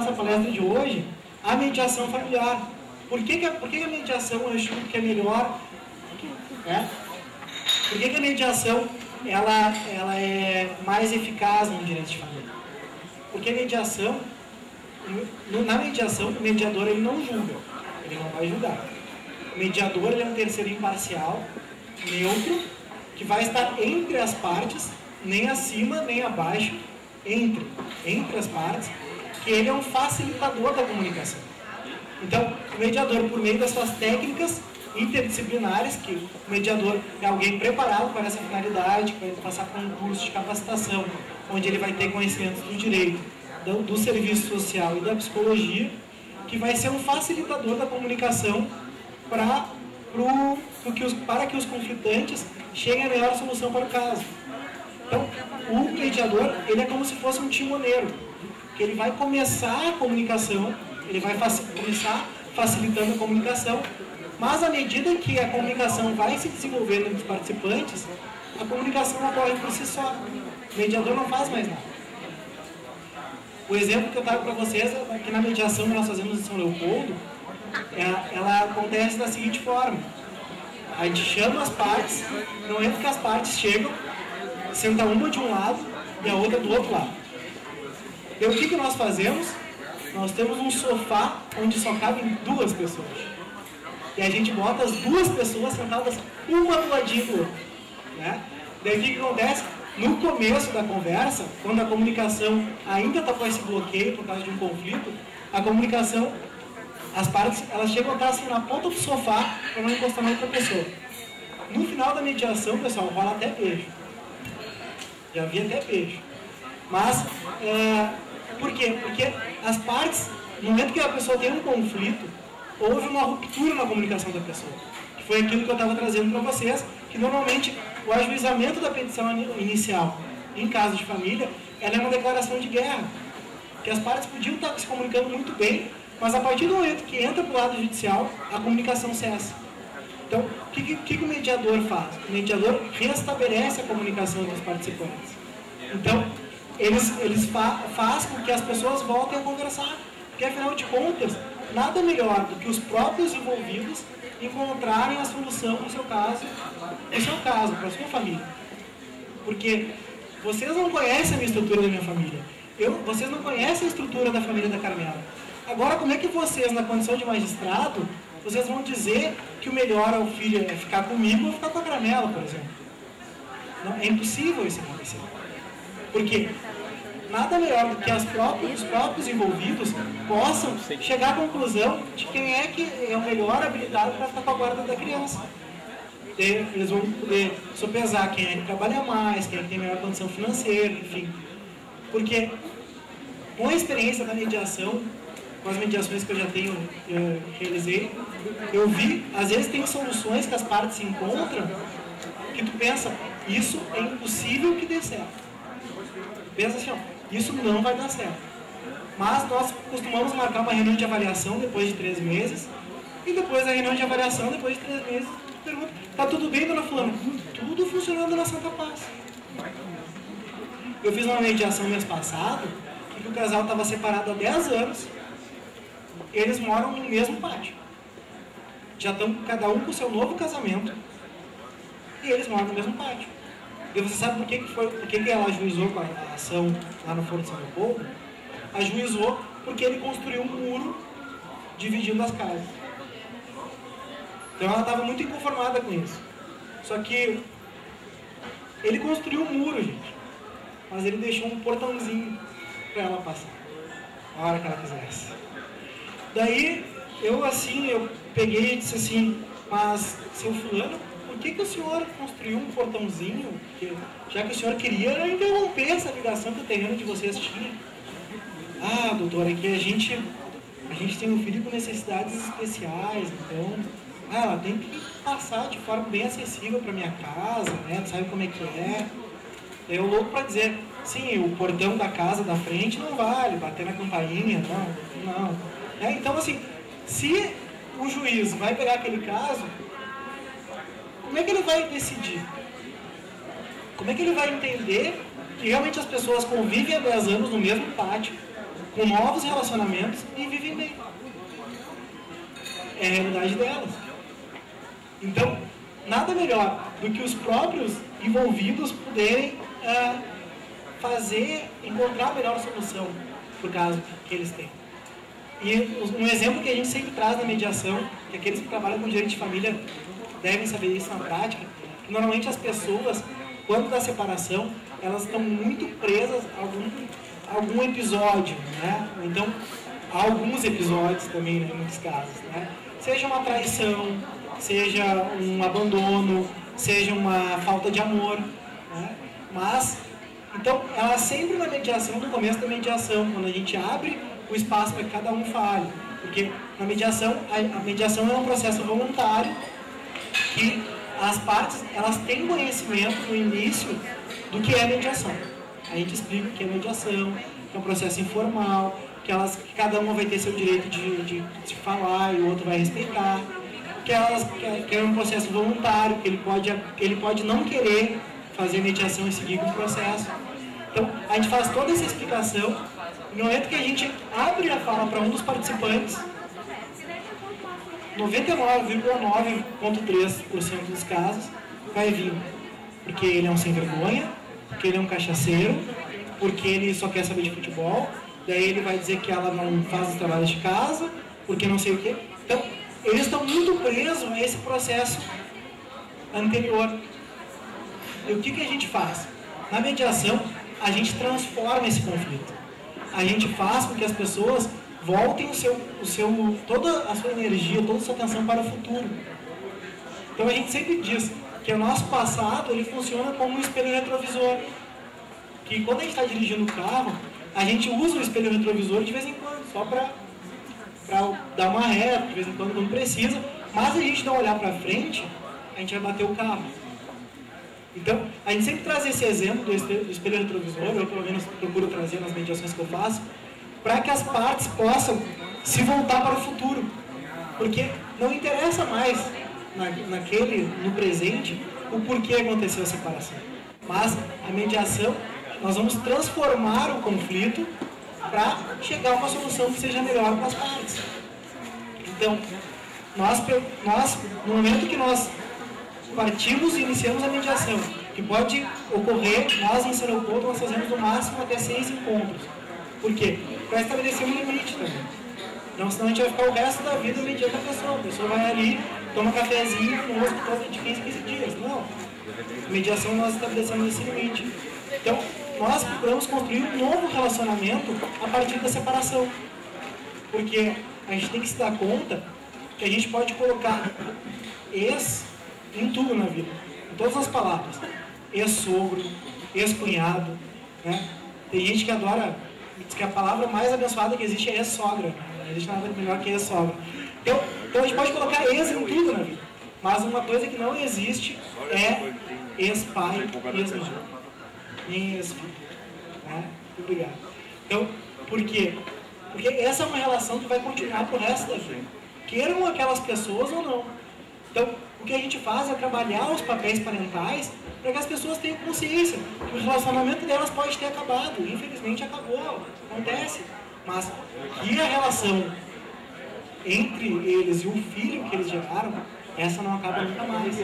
nossa palestra de hoje a mediação familiar. Por que a mediação eu acho que é melhor? Por que a mediação ela é mais eficaz no direito de família? Porque a mediação, na mediação, o mediador ele não julga, ele não vai julgar. O mediador ele é um terceiro imparcial, neutro, que vai estar entre as partes, nem acima nem abaixo, entre as partes, que ele é um facilitador da comunicação. Então, o mediador, por meio das suas técnicas interdisciplinares, que o mediador é alguém preparado para essa finalidade, que vai passar por um curso de capacitação, onde ele vai ter conhecimentos do direito, do serviço social e da psicologia, que vai ser um facilitador da comunicação para que os conflitantes cheguem à melhor solução para o caso. Então, o mediador, ele é como se fosse um timoneiro, que ele vai começar a comunicação, ele vai começar facilitando a comunicação, mas à medida que a comunicação vai se desenvolvendo entre os participantes, a comunicação ocorre por si só. O mediador não faz mais nada. O exemplo que eu trago para vocês é que na mediação que nós fazemos em São Leopoldo, ela acontece da seguinte forma. A gente chama as partes, no momento que as partes chegam, senta uma de um lado e a outra do outro lado. E o que nós fazemos? Nós temos um sofá onde só cabem 2 pessoas. E a gente bota as 2 pessoas sentadas uma do ladinho do outro. Né? Daí o que acontece? No começo da conversa, quando a comunicação ainda está com esse bloqueio por causa de um conflito, a comunicação, as partes, elas chegam a estar assim na ponta do sofá para não encostar na outra pessoa. No final da mediação, pessoal, rola até beijo. Já vi até beijo. Mas, por quê? Porque as partes, no momento que a pessoa tem um conflito, houve uma ruptura na comunicação da pessoa. Que foi aquilo que eu estava trazendo para vocês, que normalmente o ajuizamento da petição inicial, em caso de família, ela é uma declaração de guerra. Que as partes podiam estar se comunicando muito bem, mas a partir do momento que entra para o lado judicial, a comunicação cessa. Então, o que o mediador faz? O mediador restabelece a comunicação entre os participantes. Então, eles fazem com que as pessoas voltem a conversar. Porque, afinal de contas, nada melhor do que os próprios envolvidos encontrarem a solução no seu caso, para a sua família. Porque vocês não conhecem a minha estrutura da minha família. Vocês não conhecem a estrutura da família da Carmela. Agora, como é que vocês, na condição de magistrado, vocês vão dizer que o melhor ao filho é ficar comigo ou ficar com a Carmela, por exemplo? Não, é impossível isso acontecer. Porque nada melhor do que os próprios envolvidos possam chegar à conclusão de quem é que é o melhor habilitado para ficar com a guarda da criança. Eles vão poder sopesar quem é que trabalha mais, quem é que tem melhor condição financeira, enfim. Porque com a experiência da mediação, com as mediações que eu já realizei, eu vi, às vezes tem soluções que as partes se encontram, que tu pensa, isso é impossível que dê certo. Pensa assim, ó, isso não vai dar certo. Mas nós costumamos marcar uma reunião de avaliação depois de 3 meses, e depois da reunião de avaliação, depois de 3 meses, pergunta, tá tudo bem, dona fulana? Tudo funcionando na Santa Paz. Eu fiz uma mediação mês passado, em que o casal estava separado há 10 anos, eles moram no mesmo pátio. Já estão cada um com o seu novo casamento, e eles moram no mesmo pátio. E você sabe por que ela ajuizou com a ação lá no Foro de São Leopoldo? Ajuizou porque ele construiu um muro dividindo as casas. Então ela estava muito inconformada com isso. Só que ele construiu um muro, gente. Mas ele deixou um portãozinho para ela passar, a hora que ela quisesse. Daí, eu peguei e disse assim, mas, seu fulano, por que o senhor construiu um portãozinho, já que o senhor queria interromper essa ligação que o terreno de vocês tinha? Ah, doutor, é que a gente tem um filho com necessidades especiais, então, ela tem que passar de forma bem acessível para minha casa, né, sabe como é que é? Eu louco para dizer, sim, o portão da casa da frente não vale, bater na campainha, não. Então, assim, se o juiz vai pegar aquele caso, como é que ele vai decidir? Como é que ele vai entender que realmente as pessoas convivem há 10 anos no mesmo pátio, com novos relacionamentos e vivem bem. É a realidade delas. Então, nada melhor do que os próprios envolvidos poderem encontrar a melhor solução para o caso que eles têm. E um exemplo que a gente sempre traz na mediação, que aqueles que trabalham com direito de família devem saber isso na prática, que normalmente as pessoas, quando da separação, elas estão muito presas a algum episódio, né? Então, há alguns episódios também, né, em muitos casos, né? Seja uma traição, seja um abandono, seja uma falta de amor, né? Mas, então, ela sempre na mediação, no começo da mediação, quando a gente abre o espaço para que cada um fale, porque na mediação, a mediação é um processo voluntário que as partes, elas têm conhecimento no início do que é mediação. A gente explica o que é mediação, que é um processo informal, que cada uma vai ter seu direito de falar e o outro vai respeitar, que é um processo voluntário, que ele pode não querer fazer mediação e seguir com o processo. Então, a gente faz toda essa explicação. No momento que a gente abre a fala para um dos participantes, 99,9,3% dos casos vai vir porque ele é um sem vergonha, porque ele é um cachaceiro, porque ele só quer saber de futebol, daí ele vai dizer que ela não faz os trabalhos de casa, porque não sei o quê. Então, eles estão muito presos a esse processo anterior. E o que a gente faz? Na mediação, a gente transforma esse conflito. A gente faz com que as pessoas voltem toda a sua energia, toda a sua atenção para o futuro. Então a gente sempre diz que o nosso passado ele funciona como um espelho retrovisor. Que quando a gente está dirigindo o carro, a gente usa o espelho retrovisor de vez em quando, só para dar uma reta, de vez em quando precisa, mas a gente não olhar para frente, a gente vai bater o carro. Então, a gente sempre traz esse exemplo do espelho retrovisor, eu pelo menos procuro trazer nas mediações que eu faço, para que as partes possam se voltar para o futuro. Porque não interessa mais no presente o porquê aconteceu a separação. Mas a mediação, nós vamos transformar o conflito para chegar a uma solução que seja melhor para as partes. Então, nós no momento que nós partimos e iniciamos a mediação, que pode ocorrer, nós em Seropoto nós fazemos no máximo até 6 encontros. Por quê? Para estabelecer um limite também. Não, senão a gente vai ficar o resto da vida mediando a pessoa vai ali, toma um cafezinho no hospital de 15 dias. Não. A mediação nós estabelecemos esse limite. Então, nós procuramos construir um novo relacionamento a partir da separação. Porque a gente tem que se dar conta que a gente pode colocar ex em tudo na vida, em todas as palavras. Ex-sogro, ex-cunhado, né? Tem gente que adora, diz que a palavra mais abençoada que existe é ex-sogra. Não existe nada melhor que ex-sogra. Então a gente pode colocar ex em tudo na vida. Mas uma coisa que não existe é ex-pai, ex-mãe, nem ex-filho. Né? Muito obrigado. Então, por quê? Porque essa é uma relação que vai continuar pro resto da vida. Queiram aquelas pessoas ou não. Então, o que a gente faz é trabalhar os papéis parentais para que as pessoas tenham consciência que o relacionamento delas pode ter acabado. Infelizmente acabou, acontece. Mas que a relação entre eles e o filho que eles geraram, essa não acaba nunca mais.